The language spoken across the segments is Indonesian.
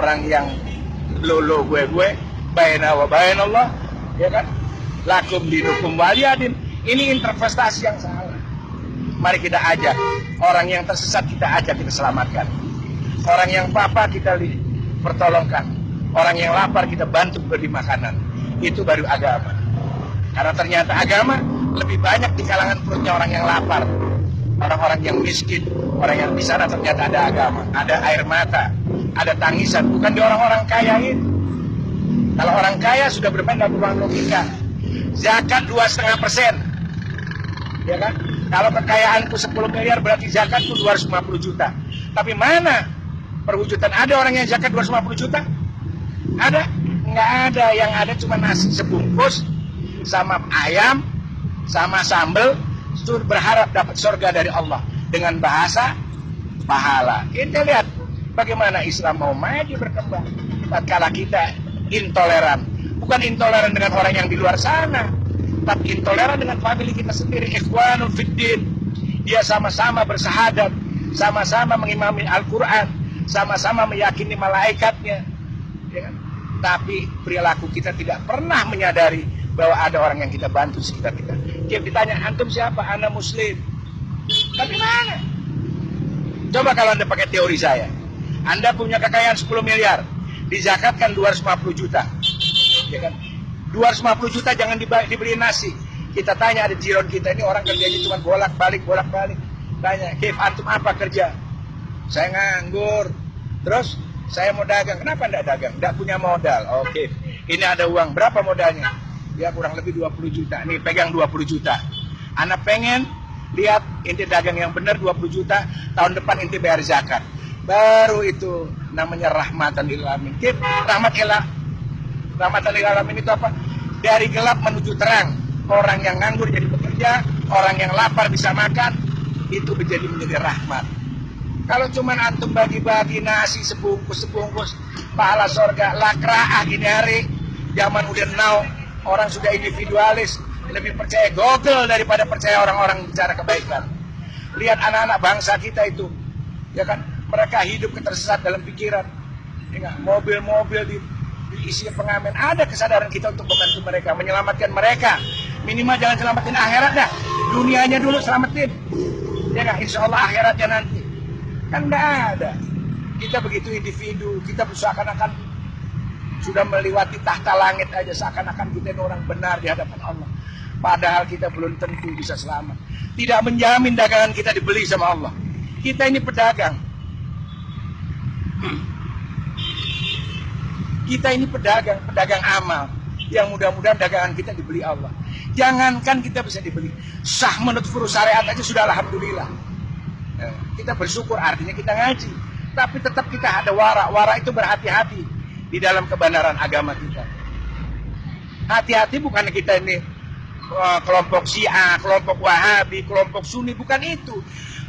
orang yang lo gue baina wa bainallah, ya kan, lakum dinukum waliyadin. Ini interpretasi yang salah. Mari kita ajak orang yang tersesat, kita ajak, kita selamatkan. Orang yang papa kita pertolongkan. Orang yang lapar kita bantu beri makanan. Itu baru agama. Karena ternyata agama lebih banyak di kalangan perutnya orang yang lapar, orang-orang yang miskin, orang yang di sana ternyata ada agama, ada air mata, ada tangisan, bukan di orang-orang kaya ini. Kalau orang kaya sudah bermain dalam ruang logika. Zakat 2,5%, ya kan? Kalau kekayaanku 10 miliar berarti zakatku 250 juta. Tapi mana perwujudan? Ada orang yang zakat 250 juta? Ada? Nggak ada. Yang ada cuma nasi sebungkus sama ayam sama sambal, berharap dapat surga dari Allah dengan bahasa pahala. Kita lihat bagaimana Islam mau maju berkembang tatkala kita intoleran. Bukan intoleran dengan orang yang di luar sana, tapi intoleran dengan famili kita sendiri. Ikhwanul fiddin. Dia sama-sama bersahadat, sama-sama mengimami Al-Quran, sama-sama meyakini malaikatnya, ya kan? Tapi perilaku kita tidak pernah menyadari bahwa ada orang yang kita bantu sekitar kita. Dia ditanya, antum siapa? Ana muslim. Tapi mana? Coba kalau Anda pakai teori saya. Anda punya kekayaan 10 miliar, dizakatkan 250 juta. Ya kan? 250 juta jangan dibeli nasi. Kita tanya, ada jiron kita ini orang kerjanya cuma bolak-balik. Tanya, Kif, antum apa kerja? Saya nganggur. Terus saya mau dagang. Kenapa enggak dagang? Enggak punya modal. Oke. Ini ada uang. Berapa modalnya? Ya kurang lebih 20 juta. Nih pegang 20 juta. Anak pengen lihat inti dagang yang benar 20 juta. Tahun depan inti bayar zakat. Baru itu namanya rahmatan lil alamin. Kif, rahmatan lil alamin itu apa? Dari gelap menuju terang. Orang yang nganggur jadi bekerja, orang yang lapar bisa makan, itu menjadi rahmat. Kalau cuman antum bagi-bagi nasi sebungkus, pahala surga, lakra'ah ini hari, zaman udah now, orang sudah individualis, lebih percaya Google daripada percaya orang-orang bicara kebaikan. Lihat anak-anak bangsa kita itu, ya kan, mereka hidup ketersesat dalam pikiran, ya, mobil-mobil diisi pengamen. Ada kesadaran kita untuk membantu mereka, menyelamatkan mereka. Minimal jangan selamatin akhirat dah, dunianya dulu selamatin, ya kan, insya Allah akhiratnya nanti. Kan nggak ada. Kita begitu individu, kita seakan-akan sudah melewati tahta langit aja, seakan-akan kita ini orang benar di hadapan Allah. Padahal kita belum tentu bisa selamat. Tidak menjamin dagangan kita dibeli sama Allah. Kita ini pedagang. Kita ini pedagang amal. Yang mudah-mudahan dagangan kita dibeli Allah. Jangankan kita bisa dibeli, sah menurut furu syariat aja sudah alhamdulillah. Kita bersyukur, artinya kita ngaji. Tapi tetap kita ada wara. Wara itu berhati-hati di dalam kebenaran agama kita. Hati-hati bukan kita ini kelompok Syiah, kelompok Wahabi, kelompok Sunni, bukan itu.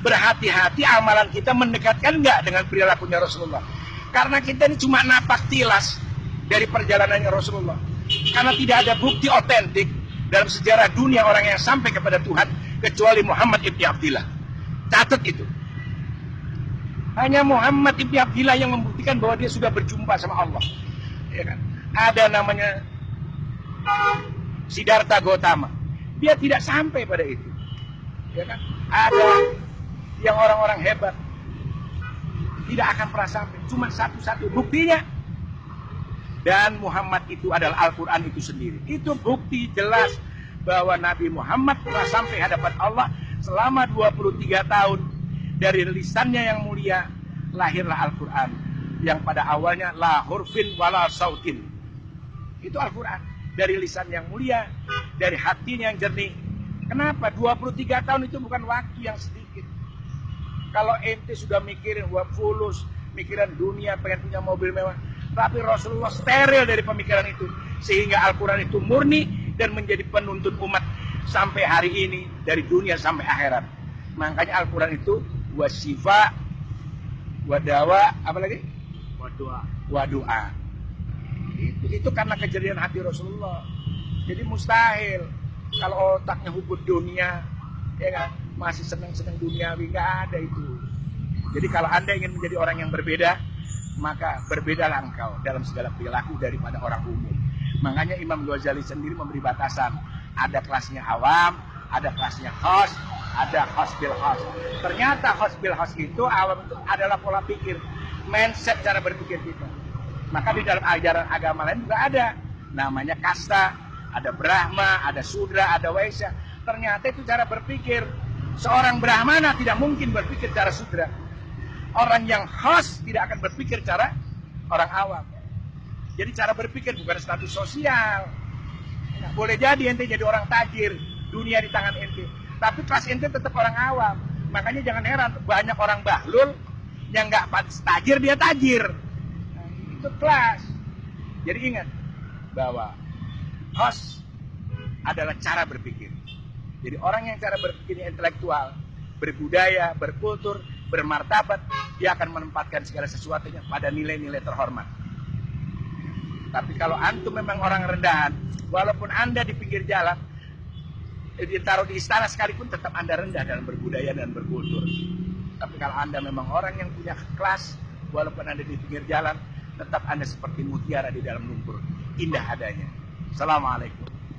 Berhati-hati amalan kita mendekatkan enggak dengan perilakunya Rasulullah. Karena kita ini cuma napak tilas dari perjalanannya Rasulullah. Karena tidak ada bukti otentik dalam sejarah dunia orang yang sampai kepada Tuhan kecuali Muhammad ibn Abdillah. Catat itu. Hanya Muhammad ibn Abdillah yang membuktikan bahwa dia sudah berjumpa sama Allah. Ya kan? Ada namanya Siddhartha Gautama. Dia tidak sampai pada itu. Ya kan? Ada yang orang-orang hebat tidak akan pernah sampai. Cuma satu-satu buktinya. Dan Muhammad itu adalah Al-Quran itu sendiri. Itu bukti jelas bahwa Nabi Muhammad telah sampai hadapan Allah selama 23 tahun. Dari lisannya yang mulia lahirlah Al-Quran, yang pada awalnya la hurfin wala sautin. Itu Al-Quran. Dari lisan yang mulia, dari hatinya yang jernih. Kenapa? 23 tahun itu bukan waktu yang sedikit. Kalau ente sudah mikirin fulus, mikiran dunia, pengen punya mobil mewah, tapi Rasulullah steril dari pemikiran itu. Sehingga Al-Quran itu murni dan menjadi penuntun umat sampai hari ini, dari dunia sampai akhirat. Makanya Al-Quran itu wasifa, wadawa, apa lagi? Wadu'a. Itu karena kejadian hati Rasulullah. Jadi mustahil kalau otaknya hubud dunia, ya kan, masih senang-senang duniawi, nggak ada itu. Jadi kalau Anda ingin menjadi orang yang berbeda, maka berbedalah engkau dalam segala perilaku daripada orang umum. Makanya Imam Ghazali sendiri memberi batasan. Ada kelasnya awam, ada kelasnya khas, ada khas bil khas. Ternyata khas bil khas itu awam itu adalah pola pikir, mindset cara berpikir kita. Maka di dalam ajaran agama lain juga ada. Namanya kasta, ada Brahma, ada Sudra, ada Waisya. Ternyata itu cara berpikir. Seorang Brahmana tidak mungkin berpikir cara Sudra. Orang yang khas tidak akan berpikir cara orang awam. Jadi cara berpikir bukan status sosial. Nah, boleh jadi ente jadi orang tajir, dunia di tangan ente. Tapi kelas ente tetap orang awam. Makanya jangan heran banyak orang bahlul yang nggak pantas tajir dia tajir. Nah, itu kelas. Jadi ingat bahwa khas adalah cara berpikir. Jadi orang yang cara berpikirnya intelektual, berbudaya, berkultur, bermartabat, dia akan menempatkan segala sesuatunya pada nilai-nilai terhormat. Tapi kalau antum memang orang rendahan, walaupun anda di pinggir jalan, ditaruh di istana sekalipun tetap anda rendah dalam berbudaya dan berkultur. Tapi kalau anda memang orang yang punya kelas, walaupun anda di pinggir jalan, tetap anda seperti mutiara di dalam lumpur, indah adanya. Assalamualaikum.